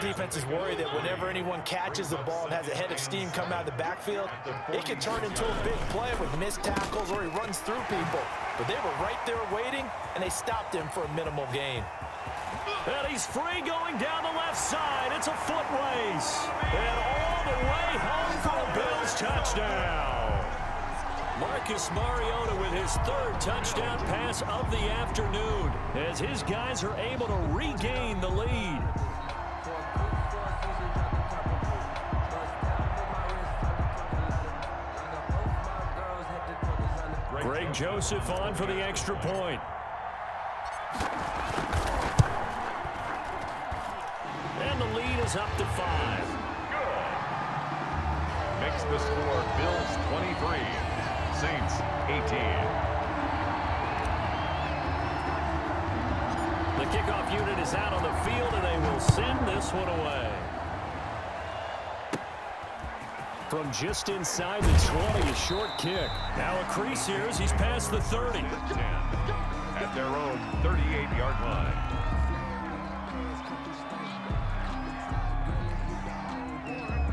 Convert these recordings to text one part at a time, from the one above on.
defenses worry that whenever anyone catches the ball and has a head of steam come out of the backfield, it can turn into a big play with missed tackles or he runs through people. But they were right there waiting, and they stopped him for a minimal gain. And he's free going down the left side. It's a foot race. And all the way home for a Bills touchdown. Marcus Mariota with his third touchdown pass of the afternoon as his guys are able to regain the lead. Greg Joseph on for the extra point. And the lead is up to 5. Good. Makes the score Bills 23, Saints 18. The kickoff unit is out on the field, and they will send this one away. From just inside the 20, a short kick. Now a crease here as he's past the 30. 10 at their own 38-yard line.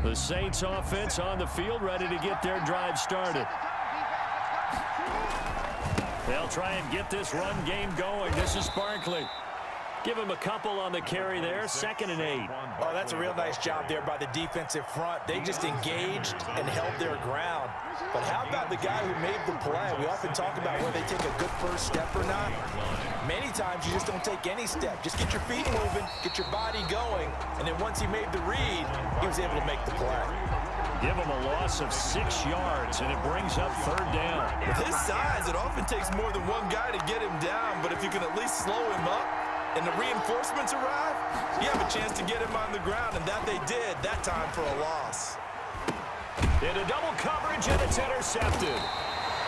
The Saints offense on the field, ready to get their drive started. They'll try and get this run game going. This is Barkley. Give him a couple on the carry there. 2nd and 8. Oh, that's a real nice job there by the defensive front. They just engaged and held their ground. But how about the guy who made the play? We often talk about whether they take a good first step or not. Many times you just don't take any step. Just get your feet moving, get your body going, and then once he made the read, he was able to make the play. Give him a loss of 6 yards, and it brings up 3rd down. With his size, it often takes more than one guy to get him down, but if you can at least slow him up and the reinforcements arrive, you have a chance to get him on the ground, and that they did that time for a loss. Into double coverage, and it's intercepted.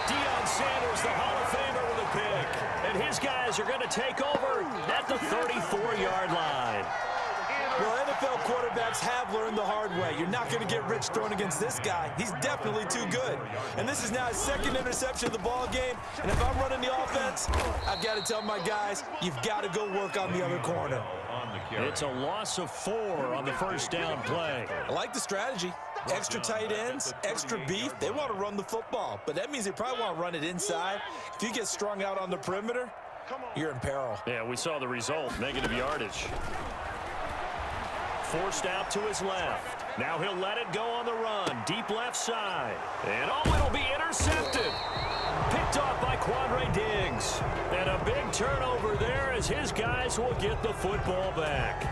Deion Sanders, the Hall of Famer, with a pick. And his guys are going to take over at the 34-yard line. Well, NFL quarterbacks have learned the hard way. You're not going to get rich throwing against this guy. He's definitely too good. And this is now his 2nd interception of the ball game. And if I'm running the offense, I've got to tell my guys, you've got to go work on the other corner. It's a loss of 4 on the first down play. I like the strategy. Extra tight ends, extra beef. They want to run the football, but that means they probably want to run it inside. If you get strung out on the perimeter, you're in peril. Yeah, we saw the result, negative yardage. Forced out to his left. Now he'll let it go on the run. Deep left side. And oh, it'll be intercepted. Picked off by Quandre Diggs. And a big turnover there as his guys will get the football back.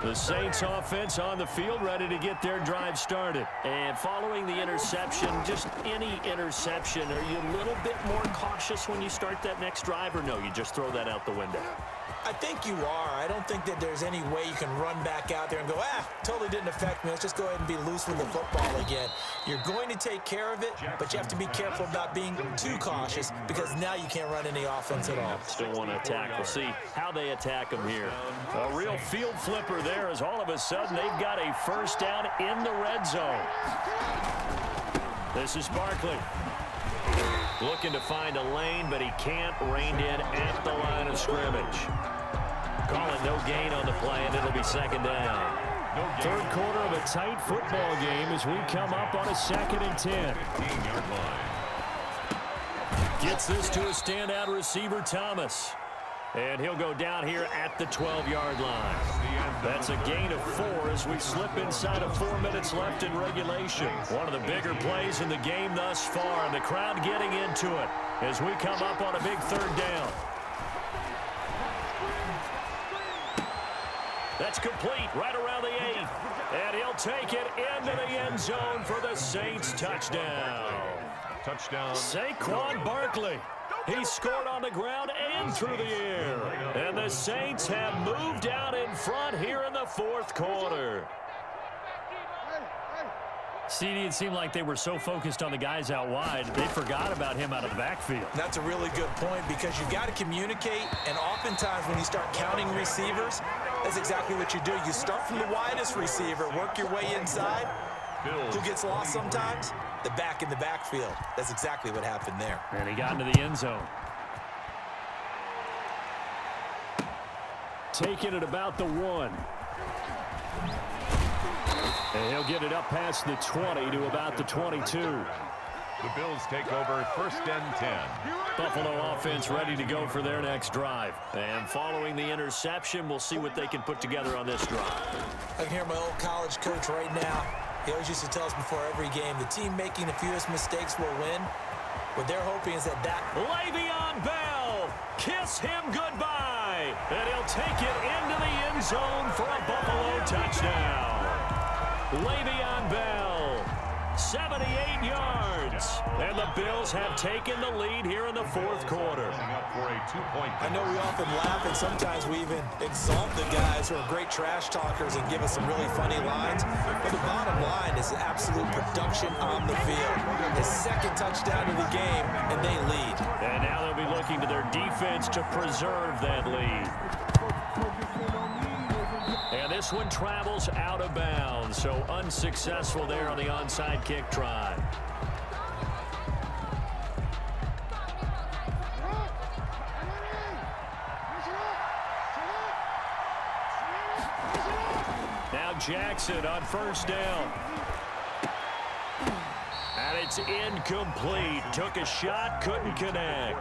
The Saints offense on the field, ready to get their drive started. And following the interception, just any interception, are you a little bit more cautious when you start that next drive, or no, you just throw that out the window? I think you are. I don't think that there's any way you can run back out there and go, totally didn't affect me. Let's just go ahead and be loose with the football again. You're going to take care of it, but you have to be careful about being too cautious because now you can't run any offense at all. Still want to attack. We'll see how they attack them here. A real field flipper there as all of a sudden they've got a first down in the red zone. This is Barkley. Looking to find a lane, but he can't. Reined in at the line of scrimmage. Call it no gain on the play, and it'll be 2nd down. Third quarter of a tight football game as we come up on a 2nd and 10. 15-yard line. Gets this to a standout receiver, Thomas. And he'll go down here at the 12-yard line. That's a gain of 4 as we slip inside of 4 minutes left in regulation. One of the bigger plays in the game thus far, and the crowd getting into it as we come up on a big 3rd down. That's complete right around the 8. And he'll take it into the end zone for the Saints touchdown. Touchdown. Saquon Barkley. He scored on the ground and through the air. And the Saints have moved out in front here in the 4th quarter. CD, it seemed like they were so focused on the guys out wide, they forgot about him out of the backfield. That's a really good point because you've got to communicate, and oftentimes when you start counting receivers, that's exactly what you do. You start from the widest receiver, work your way inside. Who gets lost sometimes? The back in the backfield. That's exactly what happened there. And he got into the end zone. Taken at about the 1. And he'll get it up past the 20 to about the 22. The Bills take over 1st and 10. Buffalo offense ready to go for their next drive. And following the interception, we'll see what they can put together on this drive. I can hear my old college coach right now. He always used to tell us before every game, the team making the fewest mistakes will win. What they're hoping is that Le'Veon Bell, kiss him goodbye. And he'll take it into the end zone for a Buffalo touchdown. Le'Veon Bell, 78 yards. And the Bills have taken the lead here in the 4th quarter. I know we often laugh and sometimes we even exalt the guys who are great trash talkers and give us some really funny lines. But the bottom line is absolute production on the field. His 2nd touchdown of the game, and they lead. And now they'll be looking to their defense to preserve that lead. And this one travels out of bounds, so unsuccessful there on the onside kick try. Now Jackson on 1st down. And it's incomplete. Took a shot, couldn't connect.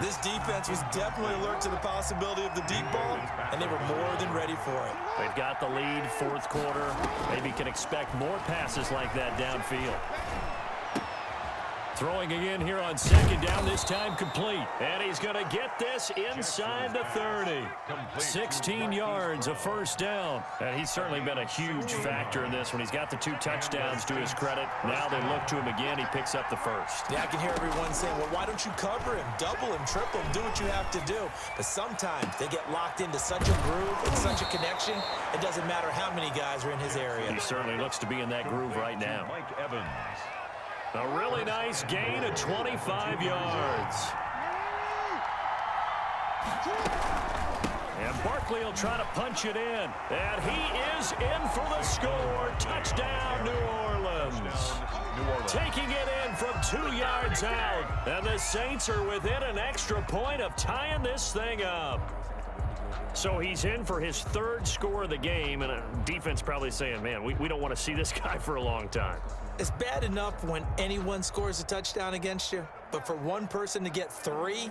This defense was definitely alert to the possibility of the deep ball, and they were more than ready for it. They've got the lead, 4th quarter. Maybe can expect more passes like that downfield. Throwing again here on 2nd down, this time complete. And he's going to get this inside the 30. 16 yards, a 1st down. And he's certainly been a huge factor in this when he's got the 2 touchdowns to his credit. Now they look to him again. He picks up the 1st. Yeah, I can hear everyone saying, well, why don't you cover him, double him, triple him, do what you have to do. But sometimes they get locked into such a groove and such a connection, it doesn't matter how many guys are in his area. He certainly looks to be in that groove right now. Mike Evans. A really nice gain of 25 yards. And Barkley will try to punch it in. And he is in for the score. Touchdown, New Orleans. Taking it in from 2 yards out. And the Saints are within an extra point of tying this thing up. So he's in for his 3rd score of the game, and a defense probably saying, man, we don't want to see this guy for a long time. It's bad enough when anyone scores a touchdown against you, but for one person to get 3,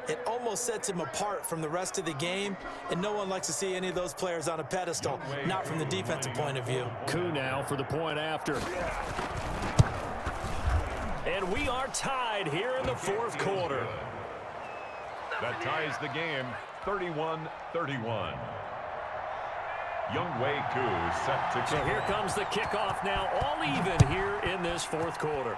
it almost sets him apart from the rest of the game, and no one likes to see any of those players on a pedestal, not from the defensive point of view. Coup now for the point after. And we are tied here in the 4th quarter. That ties the game, 31-31. Younghoe Koo set to kick. So here comes the kickoff now, all even here in this 4th quarter.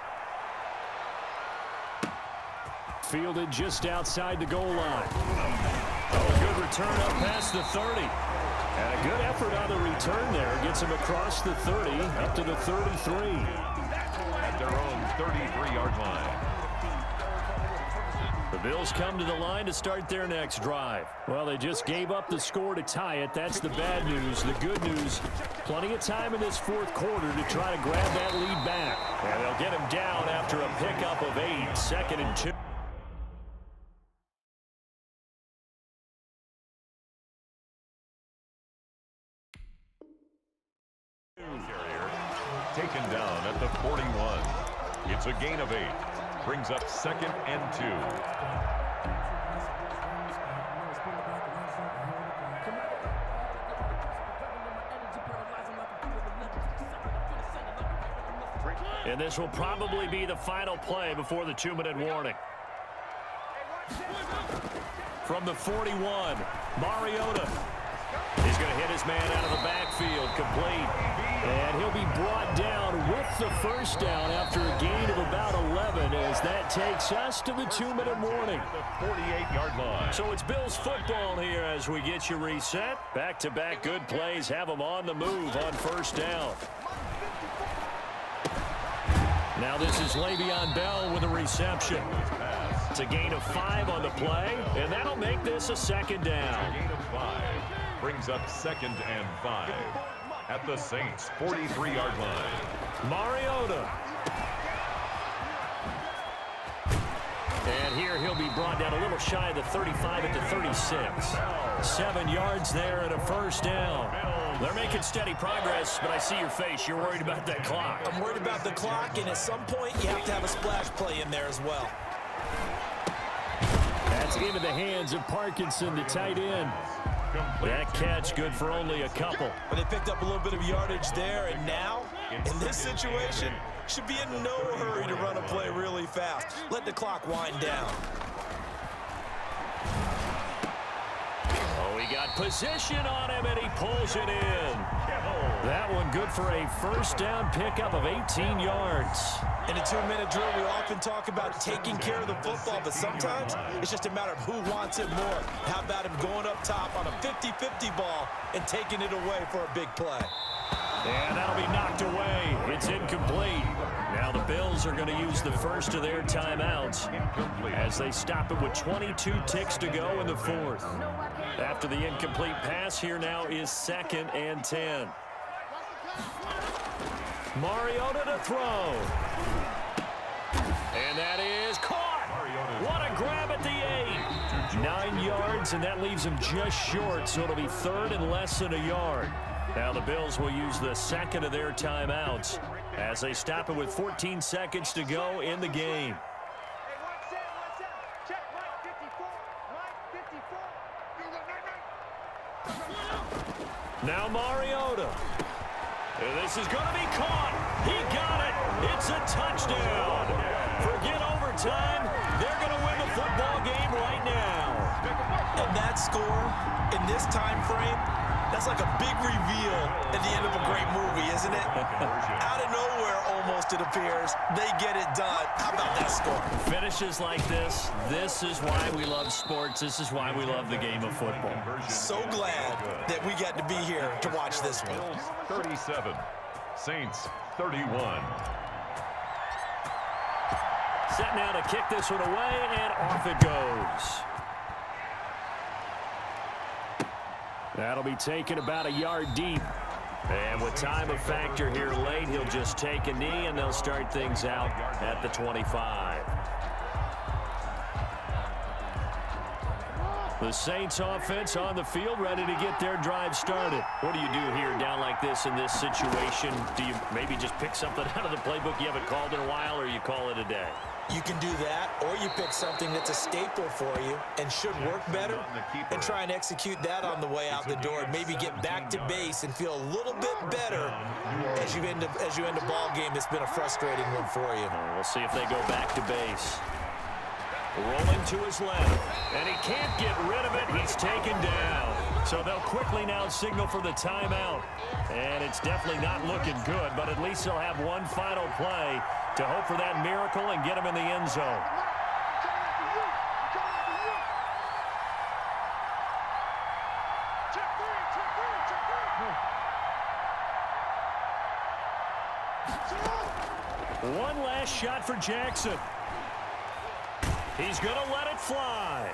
Fielded just outside the goal line. Oh, a good return up past the 30. And a good effort on the return there. Gets him across the 30, up to the 33. At their own 33-yard line. The Bills come to the line to start their next drive. Well, they just gave up the score to tie it. That's the bad news. The good news, plenty of time in this 4th quarter to try to grab that lead back. And they'll get him down after a pickup of 8, 2nd and 2. Taken down at the 41. It's a gain of 8. Brings up 2nd and 2. And this will probably be the final play before the 2-minute warning. From the 41, Mariota. He's going to hit his man out of the backfield, complete. And he'll be brought down with the 1st down after a gain of about 11 as that takes us to the 2-minute warning. The 48-yard line. So it's Bills football here as we get you reset. Back-to-back good plays have them on the move on 1st down. Now this is Le'Veon Bell with a reception. It's a gain of 5 on the play, and that'll make this a 2nd down. Gain of 5 brings up 2nd and 5 at the Saints' 43-yard line. Mariota. And here he'll be brought down a little shy of the 35 at the 36. 7 yards there and a first down. They're making steady progress, but I see your face. You're worried about that clock. I'm worried about the clock, and at some point you have to have a splash play in there as well. That's into the hands of Parkinson, the tight end. That catch good for only a couple. But they picked up a little bit of yardage there, and now, in this situation, should be in no hurry to run a play really fast. Let the clock wind down. Oh, he got position on him, and he pulls it in. That one good for a first down pickup of 18 yards. In a 2-minute drill, we often talk about taking care of the football, but sometimes it's just a matter of who wants it more. How about him going up top on a 50-50 ball and taking it away for a big play? And that'll be knocked away. It's incomplete. Now the Bills are going to use the first of their timeouts as they stop it with 22 ticks to go in the fourth. After the incomplete pass, here now is 2nd and 10. Mariota to throw. And that is caught. What a grab at the 8. 9 yards, and that leaves him just short, so it'll be 3rd and less than a yard. Now the Bills will use the second of their timeouts as they stop it with 14 seconds to go in the game. Now Mariota. This is going to be caught. He got it. It's a touchdown. Forget overtime. They're going to win the football game right now. And that score in this time frame, that's like a big reveal at the end of a great movie, isn't it? Out of nowhere, almost, it appears, they get it done. How about that score? Finishes like this is why we love sports. This is why we love the game of football. So glad that we got to be here to watch this one. 37, Saints 31. Set now to kick this one away, and off it goes. That'll be taken about a yard deep. And with time of factor here late, he'll just take a knee, and they'll start things out at the 25. The Saints offense on the field, ready to get their drive started. What do you do here down like this in this situation? Do you maybe just pick something out of the playbook you haven't called in a while, or you call it a day? You can do that, or you pick something that's a staple for you and should work better and try and execute that on the way out the door and maybe get back to base and feel a little bit better as you end a ball game that's been a frustrating one for you. We'll see if they go back to base. Rolling to his left, and he can't get rid of it. He's taken down. So they'll quickly now signal for the timeout. And it's definitely not looking good, but at least they'll have one final play to hope for that miracle and get him in the end zone. One last shot for Jackson. He's going to let it fly.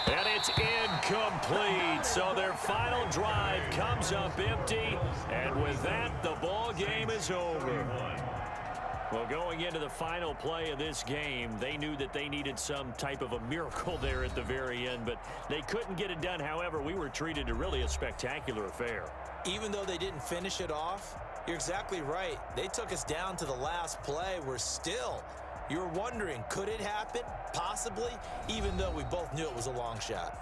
And it's incomplete. So their final drive comes up empty. And with that, the ball game is over. Well, going into the final play of this game, they knew that they needed some type of a miracle there at the very end, but they couldn't get it done. However, we were treated to really a spectacular affair. Even though they didn't finish it off, you're exactly right. They took us down to the last play. You were wondering, could it happen? Possibly, even though we both knew it was a long shot.